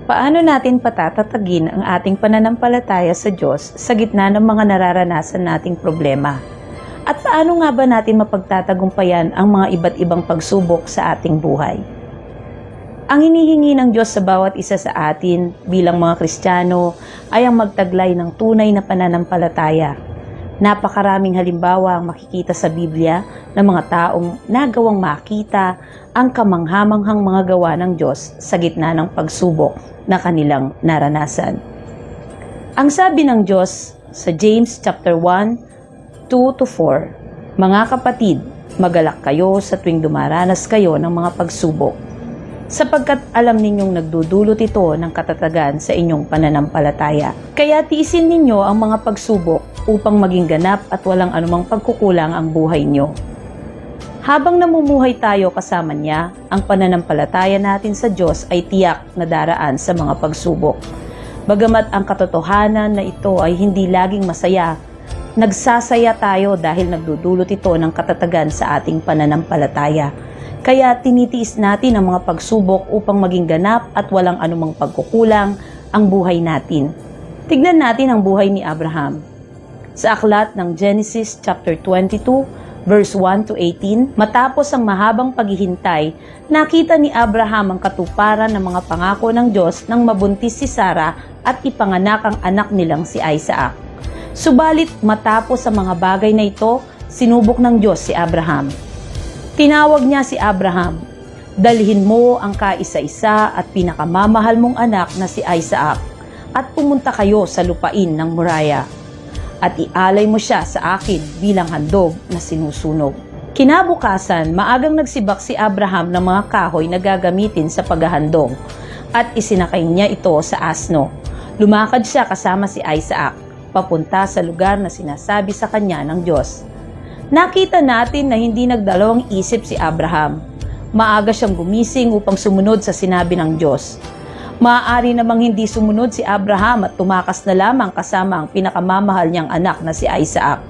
Paano natin patatatagin ang ating pananampalataya sa Diyos sa gitna ng mga nararanasan nating problema? At paano nga ba natin mapagtatagumpayan ang mga iba't ibang pagsubok sa ating buhay? Ang hinihingi ng Diyos sa bawat isa sa atin bilang mga Kristiyano ay ang magtaglay ng tunay na pananampalataya. Napakaraming halimbawa ang makikita sa Biblia ng mga taong nagawang makita ang kamanghamanghang mga gawa ng Diyos sa gitna ng pagsubok na kanilang naranasan. Ang sabi ng Diyos sa James chapter 1, 2-4, Mga kapatid, magalak kayo sa tuwing dumaranas kayo ng mga pagsubok, sapagkat alam ninyong nagdudulot ito ng katatagan sa inyong pananampalataya. Kaya tiisin ninyo ang mga pagsubok upang maging ganap at walang anumang pagkukulang ang buhay nyo. Habang namumuhay tayo kasama niya, ang pananampalataya natin sa Diyos ay tiyak na daraan sa mga pagsubok. Bagamat ang katotohanan na ito ay hindi laging masaya, nagsasaya tayo dahil nagdudulot ito ng katatagan sa ating pananampalataya. Kaya tinitiis natin ang mga pagsubok upang maging ganap at walang anumang pagkukulang ang buhay natin. Tignan natin ang buhay ni Abraham. Sa aklat ng Genesis chapter 22, verse 1-18, matapos ang mahabang paghihintay, nakita ni Abraham ang katuparan ng mga pangako ng Diyos nang mabuntis si Sarah at ipanganak ang anak nilang si Isaac. Subalit matapos ang mga bagay na ito, sinubok ng Diyos si Abraham. Tinawag niya si Abraham, "Dalhin mo ang kaisa-isa at pinakamamahal mong anak na si Isaac at pumunta kayo sa lupain ng Moriah at ialay mo siya sa akin bilang handog na sinusunog." Kinabukasan, maagang nagsibak si Abraham ng mga kahoy na gagamitin sa paghahandog at isinakay niya ito sa asno. Lumakad siya kasama si Isaac, papunta sa lugar na sinasabi sa kanya ng Diyos. Nakita natin na hindi nagdalawang isip si Abraham. Maaga siyang gumising upang sumunod sa sinabi ng Diyos. Maaari namang hindi sumunod si Abraham at tumakas na lamang kasama ang pinakamamahal niyang anak na si Isaac.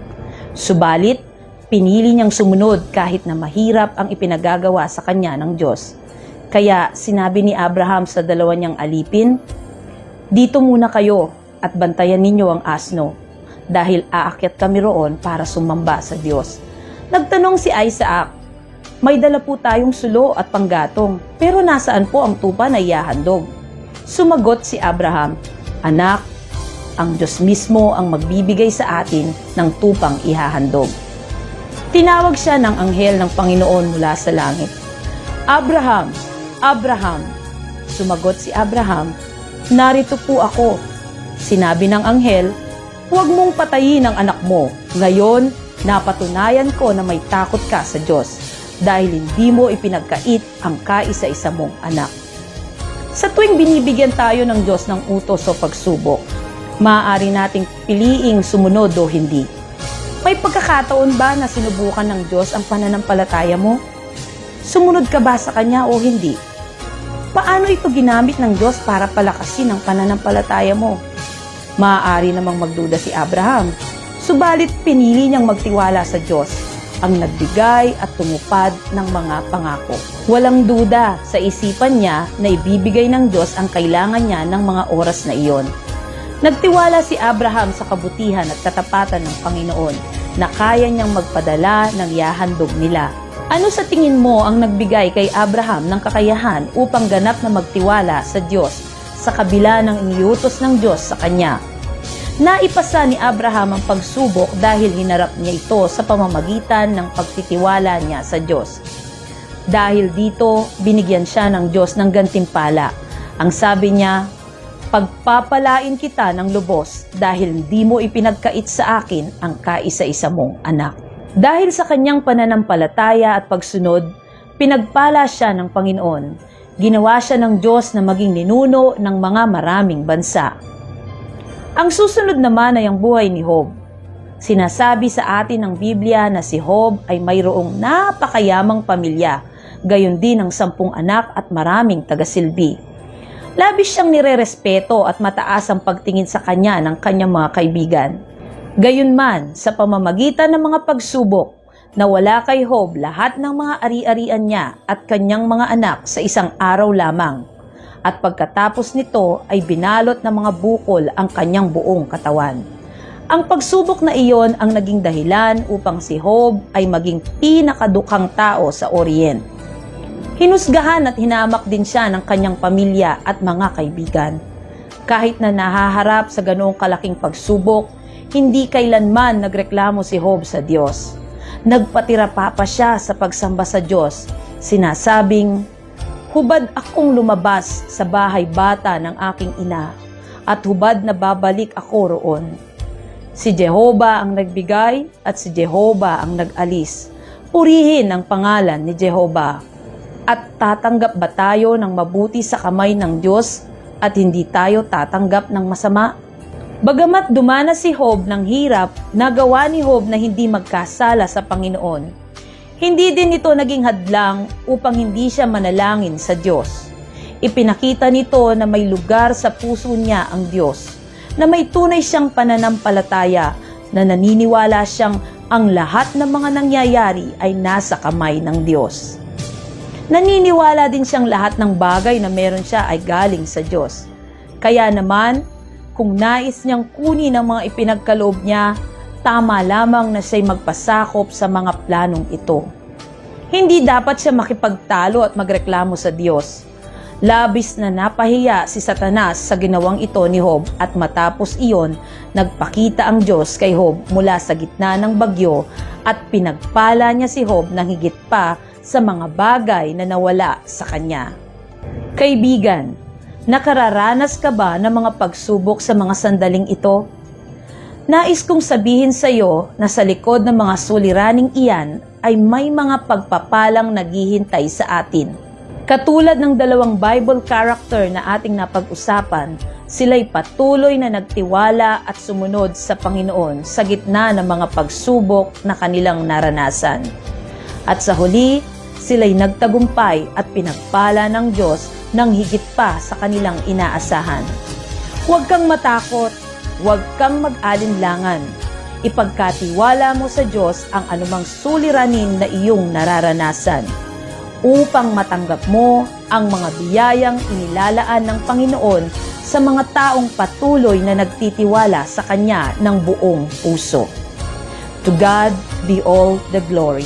Subalit, pinili niyang sumunod kahit na mahirap ang ipinagagawa sa kanya ng Diyos. Kaya sinabi ni Abraham sa dalawa niyang alipin, "Dito muna kayo at bantayan ninyo ang asno, dahil aakyat kami roon para sumamba sa Diyos." Nagtanong si Isaac, "May dala po tayong sulo at panggatong, pero nasaan po ang tupa na ihahandog?" Sumagot si Abraham, "Anak, ang Diyos mismo ang magbibigay sa atin ng tupang ihahandog." Tinawag siya ng anghel ng Panginoon mula sa langit. "Abraham, Abraham!" Sumagot si Abraham, "Narito po ako." Sinabi ng anghel, "Huwag mong patayin ang anak mo. Ngayon, napatunayan ko na may takot ka sa Diyos dahil hindi mo ipinagkait ang kaisa-isa mong anak." Sa tuwing binibigyan tayo ng Diyos ng utos o pagsubok, maaari nating piliing sumunod o hindi. May pagkakataon ba na sinubukan ng Diyos ang pananampalataya mo? Sumunod ka ba sa Kanya o hindi? Paano ito ginamit ng Diyos para palakasin ang pananampalataya mo? Maaari namang magduda si Abraham, subalit pinili niyang magtiwala sa Diyos, ang nagbigay at tumupad ng mga pangako. Walang duda sa isipan niya na ibibigay ng Diyos ang kailangan niya ng mga oras na iyon. Nagtiwala si Abraham sa kabutihan at katapatan ng Panginoon na kaya niyang magpadala ng yahandog nila. Ano sa tingin mo ang nagbigay kay Abraham ng kakayahan upang ganap na magtiwala sa Diyos sa kabila ng iniutos ng Diyos sa kanya? Naipasa ni Abraham ang pagsubok dahil hinarap niya ito sa pamamagitan ng pagtitiwala niya sa Diyos. Dahil dito, binigyan siya ng Diyos ng gantimpala. Ang sabi niya, "Pagpapalain kita ng lubos dahil hindi mo ipinagkait sa akin ang kaisa-isa mong anak." Dahil sa kanyang pananampalataya at pagsunod, pinagpala siya ng Panginoon. Ginawa siya ng Diyos na maging ninuno ng mga maraming bansa. Ang susunod naman ay ang buhay ni Job. Sinasabi sa atin ng Biblia na si Job ay mayroong napakayamang pamilya, gayon din ang 10 anak at maraming tagasilbi. Labis siyang nirerespeto at mataas ang pagtingin sa kanya ng kanyang mga kaibigan. Gayunman, sa pamamagitan ng mga pagsubok, nawala kay Job lahat ng mga ari-arian niya at kanyang mga anak sa isang araw lamang. at pagkatapos nito ay binalot ng mga bukol ang kanyang buong katawan. Ang pagsubok na iyon ang naging dahilan upang si Job ay maging pinakadukhang tao sa Orient. Hinusgahan at hinamak din siya ng kanyang pamilya at mga kaibigan. Kahit na nahaharap sa ganoong kalaking pagsubok, hindi kailanman nagreklamo si Job sa Diyos. Nagpatira pa siya sa pagsamba sa Diyos, sinasabing, "Hubad akong lumabas sa bahay bata ng aking ina, at hubad na babalik ako roon. Si Jehovah ang nagbigay at si Jehovah ang nag-alis. Purihin ang pangalan ni Jehovah. At tatanggap ba tayo ng mabuti sa kamay ng Diyos at hindi tayo tatanggap ng masama?" Bagamat dumanas si Job ng hirap, nagawa ni Job na hindi magkasala sa Panginoon. Hindi din ito naging hadlang upang hindi siya manalangin sa Diyos. Ipinakita nito na may lugar sa puso niya ang Diyos, na may tunay siyang pananampalataya, na naniniwala siyang ang lahat ng mga nangyayari ay nasa kamay ng Diyos. Naniniwala din siyang lahat ng bagay na meron siya ay galing sa Diyos. Kaya naman, kung nais niyang kunin ang mga ipinagkaloob niya, tama lamang na siya'y magpasakop sa mga planong ito. Hindi dapat siya makipagtalo at magreklamo sa Diyos. Labis na napahiya si Satanas sa ginawang ito ni Job, at matapos iyon, nagpakita ang Diyos kay Job mula sa gitna ng bagyo at pinagpala niya si Job ng higit pa sa mga bagay na nawala sa kanya. Kaibigan, nakararanas ka ba ng mga pagsubok sa mga sandaling ito? Nais kong sabihin sa iyo na sa likod ng mga suliraning iyan ay may mga pagpapalang naghihintay sa atin. Katulad ng dalawang Bible character na ating napag-usapan, sila'y patuloy na nagtiwala at sumunod sa Panginoon sa gitna ng mga pagsubok na kanilang naranasan. At sa huli, sila'y nagtagumpay at pinagpala ng Diyos ng higit pa sa kanilang inaasahan. Huwag kang matakot, huwag kang mag-alinlangan. Ipagkatiwala mo sa Diyos ang anumang suliranin na iyong nararanasan, upang matanggap mo ang mga biyayang inilalaan ng Panginoon sa mga taong patuloy na nagtitiwala sa Kanya ng buong puso. To God be all the glory.